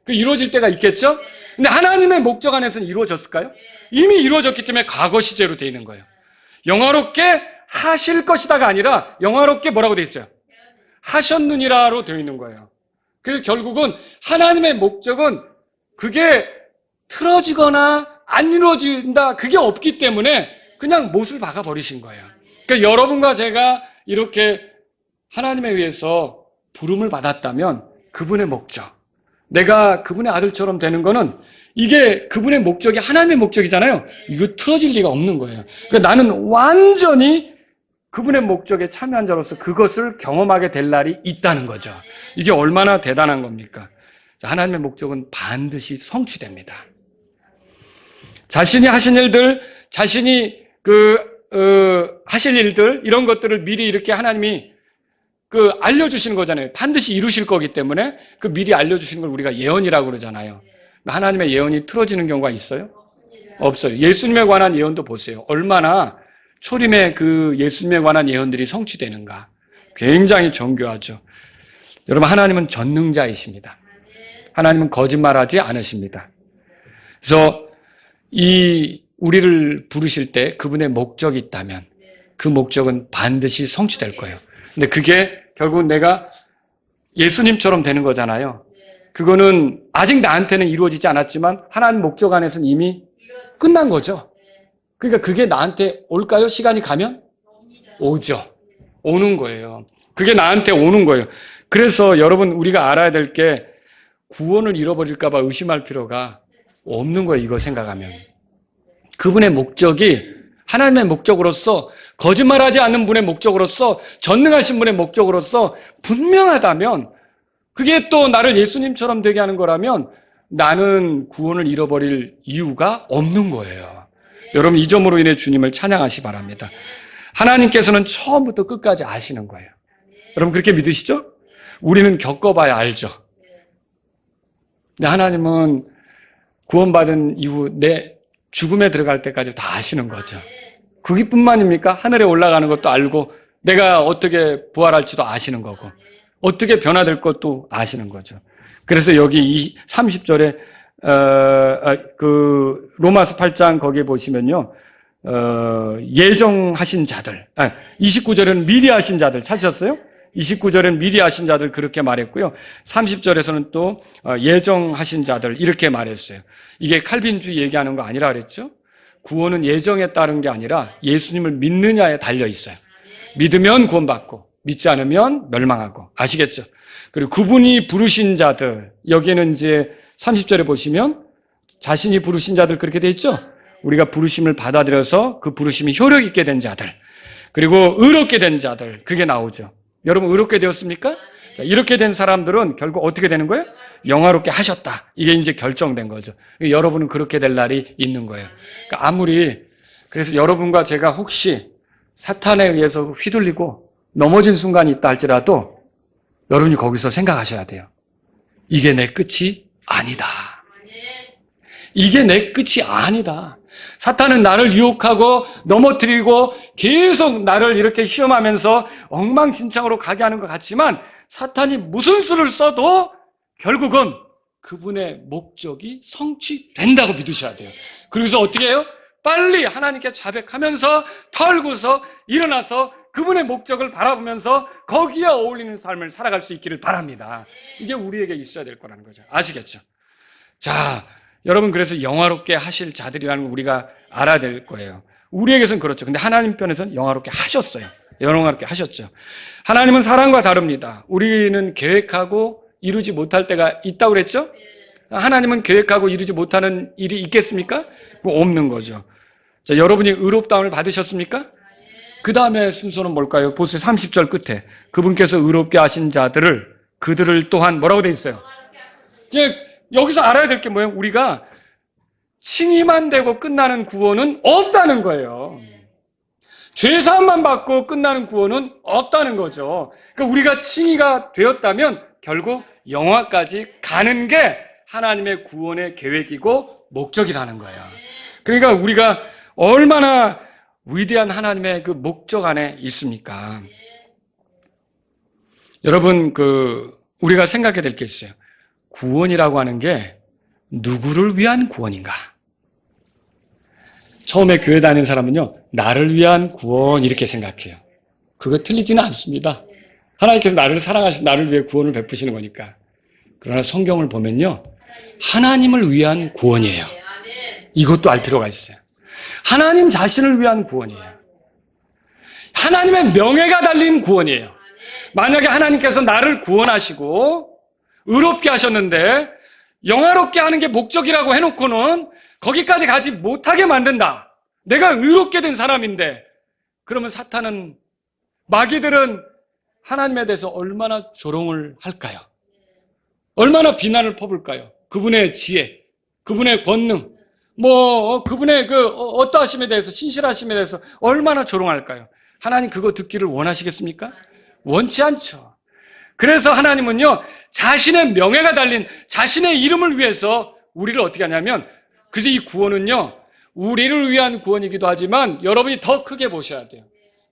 그 이루어질 때가 있겠죠? 근데 하나님의 목적 안에서는 이루어졌을까요? 이미 이루어졌기 때문에 과거 시제로 되어 있는 거예요. 영화롭게 하실 것이다가 아니라 영화롭게 뭐라고 되어 있어요? 하셨느니라로 되어 있는 거예요. 그래서 결국은 하나님의 목적은 그게 틀어지거나 안 이루어진다, 그게 없기 때문에 그냥 못을 박아버리신 거예요. 그러니까 여러분과 제가 이렇게 하나님에 의해서 부름을 받았다면 그분의 목적, 내가 그분의 아들처럼 되는 거는 이게 그분의 목적이 하나님의 목적이잖아요. 이거 틀어질 리가 없는 거예요. 그러니까 나는 완전히 그분의 목적에 참여한 자로서 그것을 경험하게 될 날이 있다는 거죠. 이게 얼마나 대단한 겁니까? 하나님의 목적은 반드시 성취됩니다. 자신이 하신 일들, 자신이 하실 일들, 이런 것들을 미리 이렇게 하나님이 알려주시는 거잖아요. 반드시 이루실 거기 때문에 그 미리 알려주시는 걸 우리가 예언이라고 그러잖아요. 하나님의 예언이 틀어지는 경우가 있어요? 없어요. 예수님에 관한 예언도 보세요. 얼마나 초림의 그 예수님에 관한 예언들이 성취되는가. 굉장히 정교하죠. 여러분, 하나님은 전능자이십니다. 하나님은 거짓말하지 않으십니다. 그래서 우리를 부르실 때 그분의 목적이 있다면 그 목적은 반드시 성취될 거예요. 근데 그게 결국 내가 예수님처럼 되는 거잖아요. 그거는 아직 나한테는 이루어지지 않았지만 하나님 목적 안에서는 이미 끝난 거죠. 그러니까 그게 나한테 올까요? 시간이 가면? 오죠. 오는 거예요. 그게 나한테 오는 거예요. 그래서 여러분, 우리가 알아야 될 게 구원을 잃어버릴까 봐 의심할 필요가 없는 거예요. 이거 생각하면. 그분의 목적이 하나님의 목적으로서, 거짓말하지 않는 분의 목적으로서, 전능하신 분의 목적으로서 분명하다면, 그게 또 나를 예수님처럼 되게 하는 거라면 나는 구원을 잃어버릴 이유가 없는 거예요. 여러분, 이 점으로 인해 주님을 찬양하시 바랍니다. 하나님께서는 처음부터 끝까지 아시는 거예요. 여러분, 그렇게 믿으시죠? 우리는 겪어봐야 알죠. 근데 하나님은 구원받은 이후 내 죽음에 들어갈 때까지 다 아시는 거죠. 그게뿐만입니까? 하늘에 올라가는 것도 알고 내가 어떻게 부활할지도 아시는 거고 어떻게 변화될 것도 아시는 거죠. 그래서 여기 이 30절에 로마서 8장 거기에 보시면요, 예정하신 자들, 29절에는 미리 하신 자들 찾으셨어요? 29절에는 미리 하신 자들 그렇게 말했고요. 30절에서는 또 예정하신 자들 이렇게 말했어요. 이게 칼빈주의 얘기하는 거 아니라 그랬죠? 구원은 예정에 따른 게 아니라 예수님을 믿느냐에 달려 있어요. 믿으면 구원받고 믿지 않으면 멸망하고. 아시겠죠? 그리고 그분이 부르신 자들, 여기에는 이제 30절에 보시면 자신이 부르신 자들 그렇게 돼 있죠? 우리가 부르심을 받아들여서 그 부르심이 효력 있게 된 자들, 그리고 의롭게 된 자들, 그게 나오죠. 여러분, 의롭게 되었습니까? 자, 이렇게 된 사람들은 결국 어떻게 되는 거예요? 영화롭게 하셨다. 이게 이제 결정된 거죠. 여러분은 그렇게 될 날이 있는 거예요. 그러니까 그래서 여러분과 제가 혹시 사탄에 의해서 휘둘리고 넘어진 순간이 있다 할지라도 여러분이 거기서 생각하셔야 돼요. 이게 내 끝이 아니다. 이게 내 끝이 아니다. 사탄은 나를 유혹하고 넘어뜨리고 계속 나를 이렇게 시험하면서 엉망진창으로 가게 하는 것 같지만 사탄이 무슨 수를 써도 결국은 그분의 목적이 성취된다고 믿으셔야 돼요. 그래서 어떻게 해요? 빨리 하나님께 자백하면서 털고서 일어나서 그분의 목적을 바라보면서 거기에 어울리는 삶을 살아갈 수 있기를 바랍니다. 이게 우리에게 있어야 될 거라는 거죠. 아시겠죠? 자, 여러분 그래서 영화롭게 하실 자들이라는 걸 우리가 알아야 될 거예요. 우리에게서는 그렇죠. 근데 하나님 편에서는 영화롭게 하셨어요. 영화롭게 하셨죠. 하나님은 사람과 다릅니다. 우리는 계획하고 이루지 못할 때가 있다고 그랬죠? 하나님은 계획하고 이루지 못하는 일이 있겠습니까? 없는 거죠. 자, 여러분이 의롭다움을 받으셨습니까? 그 다음에 순서는 뭘까요? 보세요. 30절 끝에 그분께서 의롭게 하신 자들을 그들을 또한 뭐라고 돼 있어요? 여기서 알아야 될 게 뭐예요? 우리가 칭의만 되고 끝나는 구원은 없다는 거예요. 죄사함만 받고 끝나는 구원은 없다는 거죠. 그러니까 우리가 칭의가 되었다면 결국 영화까지 가는 게 하나님의 구원의 계획이고 목적이라는 거예요. 그러니까 우리가 얼마나 위대한 하나님의 그 목적 안에 있습니까? 여러분, 우리가 생각해야 될 게 있어요. 구원이라고 하는 게 누구를 위한 구원인가? 처음에 교회 다니는 사람은요, 나를 위한 구원 이렇게 생각해요. 그거 틀리지는 않습니다. 하나님께서 나를 사랑하시고 나를 위해 구원을 베푸시는 거니까. 그러나 성경을 보면요, 하나님을 위한 구원이에요. 이것도 알 필요가 있어요. 하나님 자신을 위한 구원이에요. 하나님의 명예가 달린 구원이에요. 만약에 하나님께서 나를 구원하시고 의롭게 하셨는데 영화롭게 하는 게 목적이라고 해놓고는 거기까지 가지 못하게 만든다. 내가 의롭게 된 사람인데 그러면 사탄은, 마귀들은 하나님에 대해서 얼마나 조롱을 할까요? 얼마나 비난을 퍼볼까요? 그분의 지혜, 그분의 권능, 그분의 어떠하심에 대해서, 신실하심에 대해서 얼마나 조롱할까요? 하나님 그거 듣기를 원하시겠습니까? 원치 않죠. 그래서 하나님은요, 자신의 명예가 달린 자신의 이름을 위해서 우리를 어떻게 하냐면, 그래서 이 구원은요, 우리를 위한 구원이기도 하지만 여러분이 더 크게 보셔야 돼요.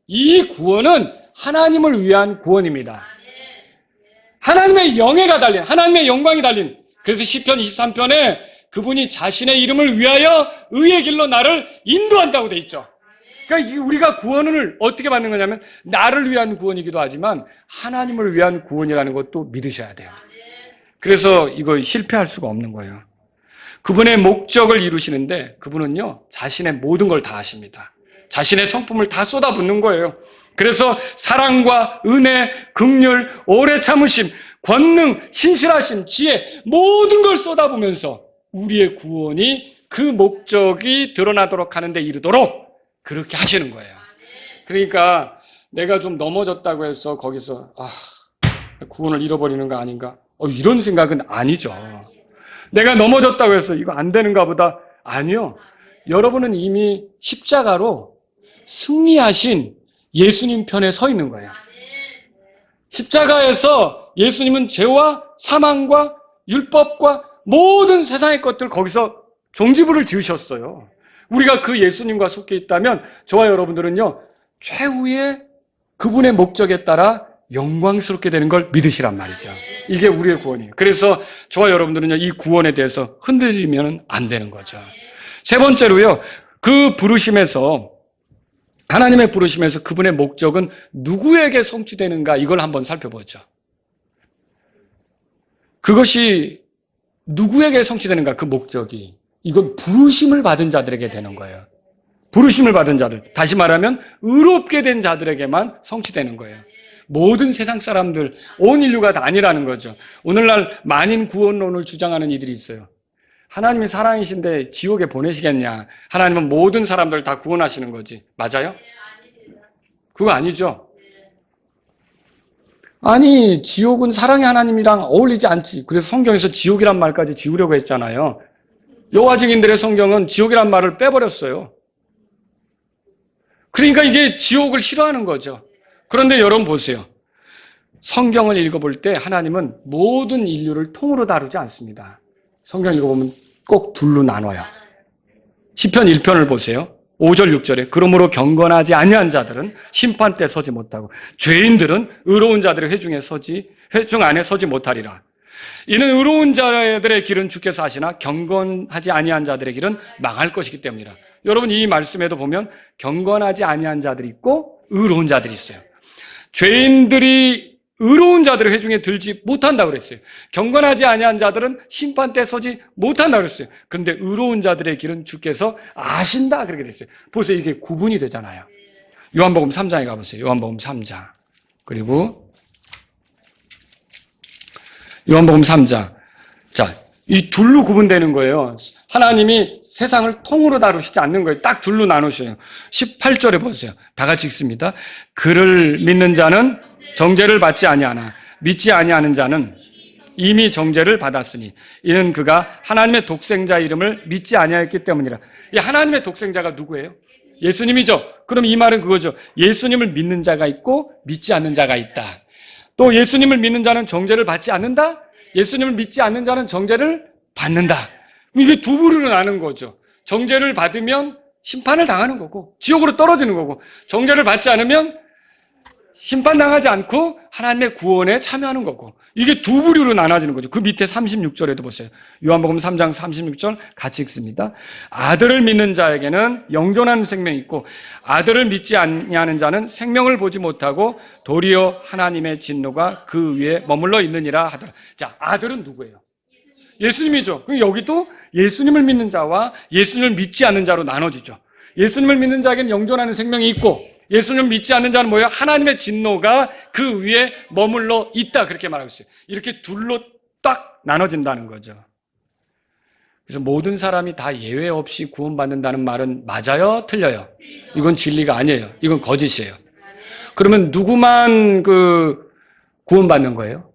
이 구원은 하나님을 위한 구원입니다. 하나님의 영예가 달린, 하나님의 영광이 달린, 그래서 시편 23편에 그분이 자신의 이름을 위하여 의의 길로 나를 인도한다고 돼 있죠. 그러니까 우리가 구원을 어떻게 받는 거냐면 나를 위한 구원이기도 하지만 하나님을 위한 구원이라는 것도 믿으셔야 돼요. 그래서 이거 실패할 수가 없는 거예요. 그분의 목적을 이루시는데 그분은요, 자신의 모든 걸 다 하십니다. 자신의 성품을 다 쏟아붓는 거예요. 그래서 사랑과 은혜, 긍휼, 오래 참으심, 권능, 신실하심, 지혜, 모든 걸 쏟아부면서 우리의 구원이 그 목적이 드러나도록 하는 데 이르도록 그렇게 하시는 거예요. 그러니까 내가 좀 넘어졌다고 해서 거기서 구원을 잃어버리는 거 아닌가? 이런 생각은 아니죠. 내가 넘어졌다고 해서 이거 안 되는가 보다. 아니요. 여러분은 이미 십자가로 승리하신 예수님 편에 서 있는 거예요. 십자가에서 예수님은 죄와 사망과 율법과 모든 세상의 것들 거기서 종지부를 지으셨어요. 우리가 그 예수님과 속해 있다면 저와 여러분들은요, 최후의 그분의 목적에 따라 영광스럽게 되는 걸 믿으시란 말이죠. 이게 우리의 구원이에요. 그래서 저와 여러분들은요, 이 구원에 대해서 흔들리면 안 되는 거죠. 세 번째로요, 그 부르심에서, 하나님의 부르심에서 그분의 목적은 누구에게 성취되는가, 이걸 한번 살펴보죠. 그것이 누구에게 성취되는가, 그 목적이. 이건 부르심을 받은 자들에게 되는 거예요. 부르심을 받은 자들. 다시 말하면 의롭게 된 자들에게만 성취되는 거예요. 모든 세상 사람들, 온 인류가 다 아니라는 거죠. 오늘날 만인 구원론을 주장하는 이들이 있어요. 하나님이 사랑이신데 지옥에 보내시겠냐? 하나님은 모든 사람들 다 구원하시는 거지. 맞아요? 그거 아니죠. 아니, 지옥은 사랑의 하나님이랑 어울리지 않지. 그래서 성경에서 지옥이란 말까지 지우려고 했잖아요. 여호와 증인들의 성경은 지옥이란 말을 빼버렸어요. 그러니까 이게 지옥을 싫어하는 거죠. 그런데 여러분 보세요. 성경을 읽어볼 때 하나님은 모든 인류를 통으로 다루지 않습니다. 성경 읽어보면 꼭 둘로 나눠요. 시편 1편을 보세요. 5절 6절에 그러므로 경건하지 아니한 자들은 심판 때 서지 못하고 죄인들은 의로운 자들의 회중 안에 서지 못하리라. 이는 의로운 자들의 길은 주께서 하시나 경건하지 아니한 자들의 길은 망할 것이기 때문이라. 여러분 이 말씀에도 보면 경건하지 아니한 자들이 있고 의로운 자들이 있어요. 죄인들이 의로운 자들의 회중에 들지 못한다고 그랬어요. 경건하지 아니한 자들은 심판 때 서지 못한다고 그랬어요. 그런데 의로운 자들의 길은 주께서 아신다 그렇게 됐어요. 보세요. 이게 구분이 되잖아요. 요한복음 3장에 가보세요. 요한복음 3장. 그리고 요한복음 3장. 자, 이 둘로 구분되는 거예요. 하나님이 세상을 통으로 다루시지 않는 거예요. 딱 둘로 나누셔요. 18절에 보세요. 다 같이 읽습니다. 그를 믿는 자는 정죄를 받지 아니하나 믿지 아니하는 자는 이미 정죄를 받았으니 이는 그가 하나님의 독생자 이름을 믿지 아니하였기 때문이라. 이 하나님의 독생자가 누구예요? 예수님이죠. 그럼 이 말은 그거죠. 예수님을 믿는 자가 있고 믿지 않는 자가 있다. 또 예수님을 믿는 자는 정죄를 받지 않는다. 예수님을 믿지 않는 자는 정죄를 받는다. 이게 두 부류로 나는 거죠. 정죄를 받으면 심판을 당하는 거고 지옥으로 떨어지는 거고, 정죄를 받지 않으면 심판당하지 않고 하나님의 구원에 참여하는 거고, 이게 두 부류로 나눠지는 거죠. 그 밑에 36절에도 보세요. 요한복음 3장 36절 같이 읽습니다. 아들을 믿는 자에게는 영존하는 생명이 있고 아들을 믿지 아니하는 자는 생명을 보지 못하고 도리어 하나님의 진노가 그 위에 머물러 있느니라 하더라. 자, 아들은 누구예요? 예수님이죠. 여기도 예수님을 믿는 자와 예수님을 믿지 않는 자로 나눠지죠. 예수님을 믿는 자에게는 영존하는 생명이 있고 예수님을 믿지 않는 자는 뭐예요? 하나님의 진노가 그 위에 머물러 있다 그렇게 말하고 있어요. 이렇게 둘로 딱 나눠진다는 거죠. 그래서 모든 사람이 다 예외 없이 구원받는다는 말은 맞아요? 틀려요? 이건 진리가 아니에요. 이건 거짓이에요. 그러면 누구만 구원받는 거예요?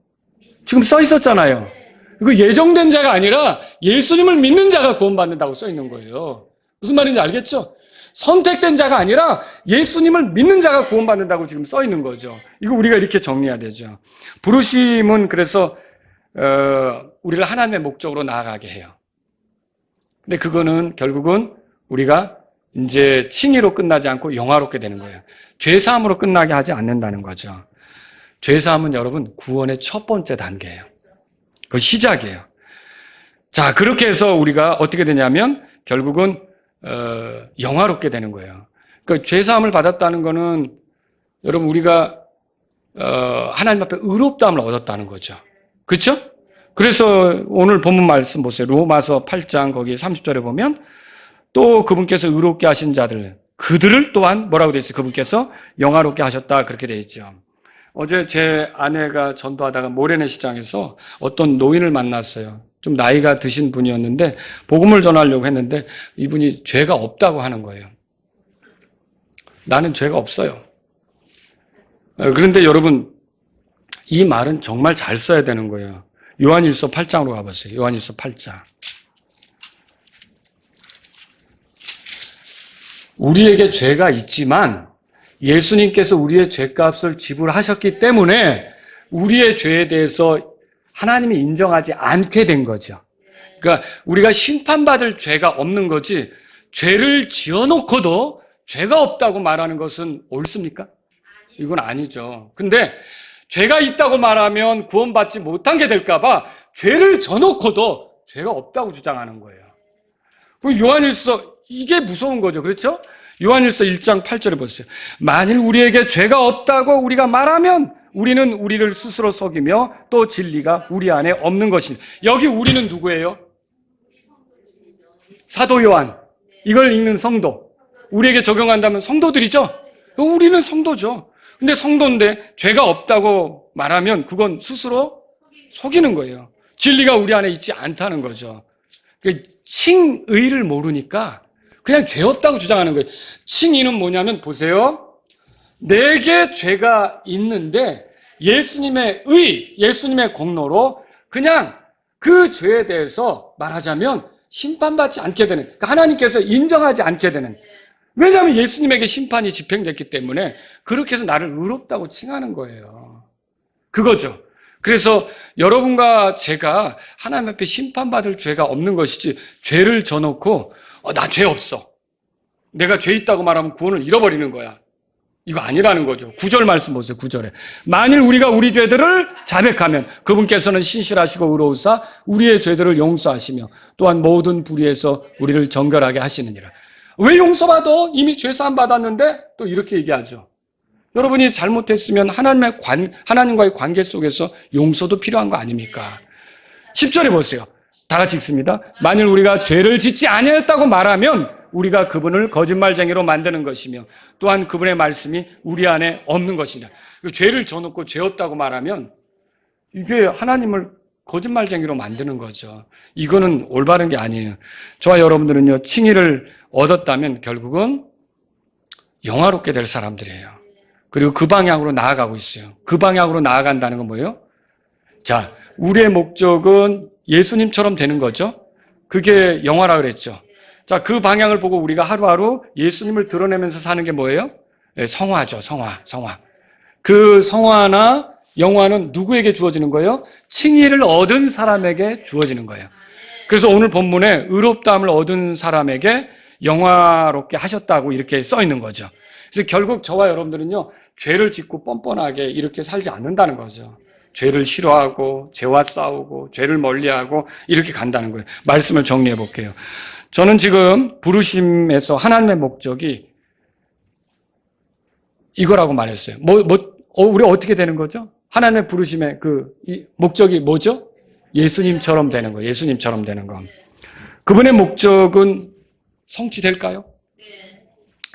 지금 써 있었잖아요. 이거 예정된 자가 아니라 예수님을 믿는 자가 구원받는다고 써 있는 거예요. 무슨 말인지 알겠죠? 선택된 자가 아니라 예수님을 믿는 자가 구원받는다고 지금 써 있는 거죠. 이거 우리가 이렇게 정리해야 되죠. 부르심은 그래서 우리를 하나님의 목적으로 나아가게 해요. 근데 그거는 결국은 우리가 이제 칭의로 끝나지 않고 영화롭게 되는 거예요. 죄사함으로 끝나게 하지 않는다는 거죠. 죄사함은 여러분 구원의 첫 번째 단계예요. 그 시작이에요. 자, 그렇게 해서 우리가 어떻게 되냐면 결국은 영화롭게 되는 거예요. 그러니까 죄사함을 받았다는 거는 여러분 우리가 하나님 앞에 의롭다함을 얻었다는 거죠. 그렇죠? 그래서 오늘 본문 말씀 보세요. 로마서 8장 거기 30절에 보면 또 그분께서 의롭게 하신 자들 그들을 또한 뭐라고 되어 있어요? 그분께서 영화롭게 하셨다 그렇게 되어 있죠. 어제 제 아내가 전도하다가 모래내 시장에서 어떤 노인을 만났어요. 좀 나이가 드신 분이었는데 복음을 전하려고 했는데 이분이 죄가 없다고 하는 거예요. 나는 죄가 없어요. 그런데 여러분 이 말은 정말 잘 써야 되는 거예요. 요한일서 8장으로 가보세요. 요한일서 8장. 우리에게 죄가 있지만 예수님께서 우리의 죄값을 지불하셨기 때문에 우리의 죄에 대해서 하나님이 인정하지 않게 된 거죠. 그러니까 우리가 심판받을 죄가 없는 거지 죄를 지어놓고도 죄가 없다고 말하는 것은 옳습니까? 이건 아니죠. 근데 죄가 있다고 말하면 구원받지 못한 게 될까 봐 죄를 져놓고도 죄가 없다고 주장하는 거예요. 그럼 요한일서 이게 무서운 거죠. 그렇죠? 요한일서 1장 8절에 보세요. 만일 우리에게 죄가 없다고 우리가 말하면 우리는 우리를 스스로 속이며 또 진리가 우리 안에 없는 것입니다. 여기 우리는 누구예요? 사도 요한. 이걸 읽는 성도. 우리에게 적용한다면 성도들이죠? 우리는 성도죠. 근데 성도인데 죄가 없다고 말하면 그건 스스로 속이는 거예요. 진리가 우리 안에 있지 않다는 거죠. 칭의를 모르니까 그냥 죄 없다고 주장하는 거예요. 칭의는 뭐냐면 보세요. 내게 죄가 있는데 예수님의 예수님의 공로로 그냥 그 죄에 대해서 말하자면 심판받지 않게 되는, 그러니까 하나님께서 인정하지 않게 되는. 왜냐하면 예수님에게 심판이 집행됐기 때문에 그렇게 해서 나를 의롭다고 칭하는 거예요. 그거죠. 그래서 여러분과 제가 하나님 앞에 심판받을 죄가 없는 것이지, 죄를 져놓고 나 죄 없어, 내가 죄 있다고 말하면 구원을 잃어버리는 거야, 이거 아니라는 거죠. 9절 말씀 보세요. 9절에 만일 우리가 우리 죄들을 자백하면 그분께서는 신실하시고 의로우사 우리의 죄들을 용서하시며 또한 모든 불의에서 우리를 정결하게 하시느니라. 왜 용서받아? 이미 죄사함 받았는데 또 이렇게 얘기하죠. 여러분이 잘못했으면 하나님과의 관계 속에서 용서도 필요한 거 아닙니까? 10절에 보세요. 다 같이 읽습니다. 만일 우리가 죄를 짓지 아니했다고 말하면 우리가 그분을 거짓말쟁이로 만드는 것이며 또한 그분의 말씀이 우리 안에 없는 것이다. 죄를 져놓고 죄 없다고 말하면 이게 하나님을 거짓말쟁이로 만드는 거죠. 이거는 올바른 게 아니에요. 저와 여러분들은요, 칭의를 얻었다면 결국은 영화롭게 될 사람들이에요. 그리고 그 방향으로 나아가고 있어요. 그 방향으로 나아간다는 건 뭐예요? 자, 우리의 목적은 예수님처럼 되는 거죠. 그게 영화라 그랬죠. 자, 그 방향을 보고 우리가 하루하루 예수님을 드러내면서 사는 게 뭐예요? 성화죠. 성화. 그 성화나 영화는 누구에게 주어지는 거예요? 칭의를 얻은 사람에게 주어지는 거예요. 그래서 오늘 본문에 의롭다함을 얻은 사람에게 영화롭게 하셨다고 이렇게 써 있는 거죠. 그래서 결국 저와 여러분들은요, 죄를 짓고 뻔뻔하게 이렇게 살지 않는다는 거죠. 죄를 싫어하고 죄와 싸우고 죄를 멀리하고 이렇게 간다는 거예요. 말씀을 정리해 볼게요. 저는 지금 부르심에서 하나님의 목적이 이거라고 말했어요. 우리 어떻게 되는 거죠? 하나님의 부르심의 목적이 뭐죠? 예수님처럼 되는 거예요. 예수님처럼 되는 거. 그분의 목적은 성취될까요?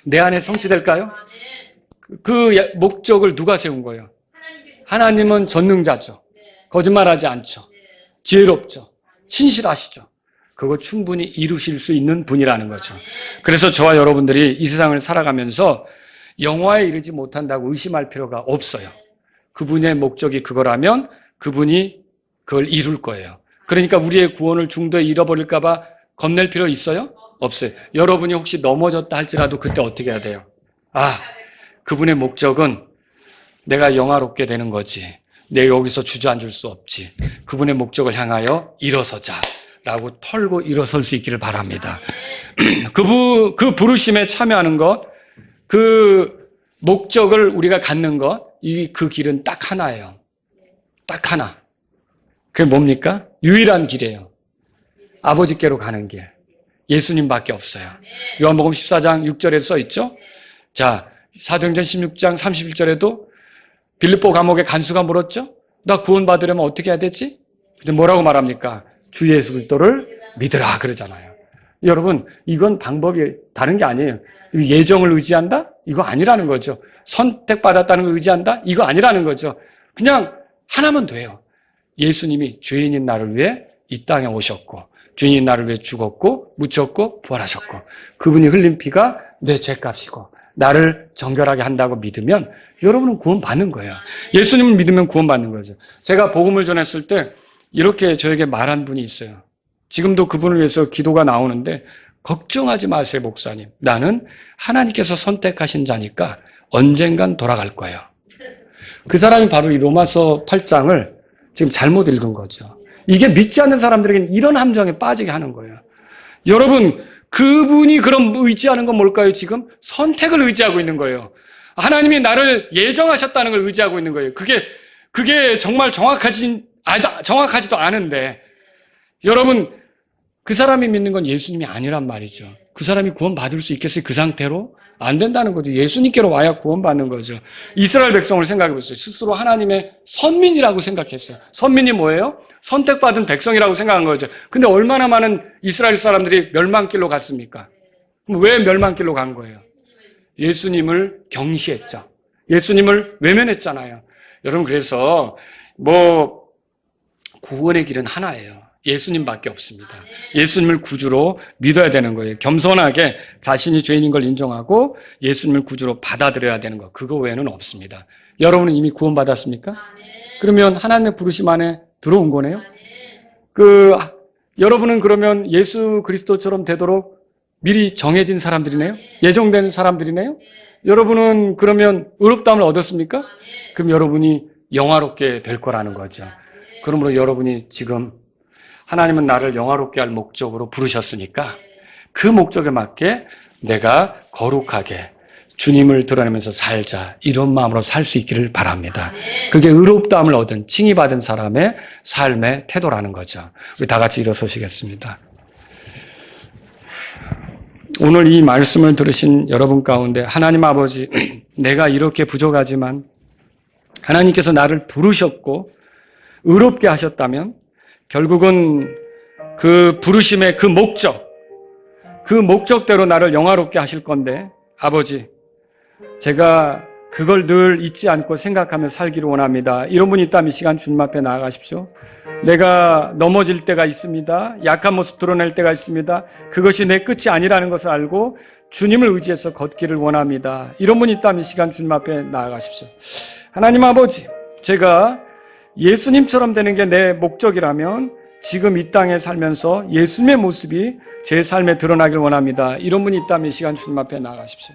내 안에 성취될까요? 그 목적을 누가 세운 거예요? 하나님은 전능자죠. 거짓말하지 않죠. 지혜롭죠. 신실하시죠. 그거 충분히 이루실 수 있는 분이라는 거죠. 그래서 저와 여러분들이 이 세상을 살아가면서 영화에 이르지 못한다고 의심할 필요가 없어요. 그분의 목적이 그거라면 그분이 그걸 이룰 거예요. 그러니까 우리의 구원을 중도에 잃어버릴까 봐 겁낼 필요 있어요? 없어요. 여러분이 혹시 넘어졌다 할지라도 그때 어떻게 해야 돼요? 그분의 목적은 내가 영화롭게 되는 거지. 내가 여기서 주저앉을 수 없지. 그분의 목적을 향하여 일어서자 라고 털고 일어설 수 있기를 바랍니다. 그 부르심에 참여하는 것, 그 목적을 우리가 갖는 것, 그 길은 딱 하나예요. 딱 하나. 그게 뭡니까? 유일한 길이에요. 아버지께로 가는 길. 예수님밖에 없어요. 요한복음 14장 6절에 써 있죠? 자, 사도행전 16장 31절에도 빌립보 감옥에 간수가 물었죠? 나 구원받으려면 어떻게 해야 되지? 근데 뭐라고 말합니까? 주 예수 그리스도를 믿으라 그러잖아요. 여러분, 이건 방법이 다른 게 아니에요. 예정을 의지한다? 이거 아니라는 거죠. 선택받았다는 걸 의지한다? 이거 아니라는 거죠. 그냥 하나면 돼요. 예수님이 죄인인 나를 위해 이 땅에 오셨고 죄인인 나를 위해 죽었고 묻혔고 부활하셨고 그분이 흘린 피가 내 죄값이고 나를 정결하게 한다고 믿으면 여러분은 구원받는 거예요. 예수님을 믿으면 구원받는 거죠. 제가 복음을 전했을 때 이렇게 저에게 말한 분이 있어요. 지금도 그분을 위해서 기도가 나오는데 걱정하지 마세요, 목사님. 나는 하나님께서 선택하신 자니까 언젠간 돌아갈 거예요. 그 사람이 바로 이 로마서 8장을 지금 잘못 읽은 거죠. 이게 믿지 않는 사람들에게는 이런 함정에 빠지게 하는 거예요. 여러분, 그분이 그럼 의지하는 건 뭘까요? 지금 선택을 의지하고 있는 거예요. 하나님이 나를 예정하셨다는 걸 의지하고 있는 거예요. 그게 정말 정확하지도 않은데, 여러분, 그 사람이 믿는 건 예수님이 아니란 말이죠. 그 사람이 구원받을 수 있겠어요? 그 상태로? 안 된다는 거죠. 예수님께로 와야 구원받는 거죠. 이스라엘 백성을 생각해 보세요. 스스로 하나님의 선민이라고 생각했어요. 선민이 뭐예요? 선택받은 백성이라고 생각한 거죠. 근데 얼마나 많은 이스라엘 사람들이 멸망길로 갔습니까? 그럼 왜 멸망길로 간 거예요? 예수님을 경시했죠. 예수님을 외면했잖아요. 여러분, 그래서 구원의 길은 하나예요. 예수님밖에 없습니다. 예수님을 구주로 믿어야 되는 거예요. 겸손하게 자신이 죄인인 걸 인정하고 예수님을 구주로 받아들여야 되는 거. 그거 외에는 없습니다. 여러분은 이미 구원받았습니까? 그러면 하나님의 부르심 안에 들어온 거네요. 여러분은 그러면 예수 그리스도처럼 되도록 미리 정해진 사람들이네요. 예정된 사람들이네요. 여러분은 그러면 의롭다함을 얻었습니까? 그럼 여러분이 영화롭게 될 거라는 거죠. 그러므로 여러분이 지금 하나님은 나를 영화롭게 할 목적으로 부르셨으니까 그 목적에 맞게 내가 거룩하게 주님을 드러내면서 살자, 이런 마음으로 살 수 있기를 바랍니다. 그게 의롭다함을 얻은 칭의받은 사람의 삶의 태도라는 거죠. 우리 다 같이 일어서시겠습니다. 오늘 이 말씀을 들으신 여러분 가운데 하나님 아버지, 내가 이렇게 부족하지만 하나님께서 나를 부르셨고 의롭게 하셨다면 결국은 그 부르심의 그 목적대로 나를 영화롭게 하실 건데, 아버지, 제가 그걸 늘 잊지 않고 생각하며 살기를 원합니다. 이런 분이 있다면 이 시간 주님 앞에 나아가십시오. 내가 넘어질 때가 있습니다. 약한 모습 드러낼 때가 있습니다. 그것이 내 끝이 아니라는 것을 알고 주님을 의지해서 걷기를 원합니다. 이런 분이 있다면 이 시간 주님 앞에 나아가십시오. 하나님 아버지, 제가 예수님처럼 되는 게 내 목적이라면 지금 이 땅에 살면서 예수님의 모습이 제 삶에 드러나길 원합니다. 이런 분이 있다면 이 시간 주님 앞에 나아가십시오.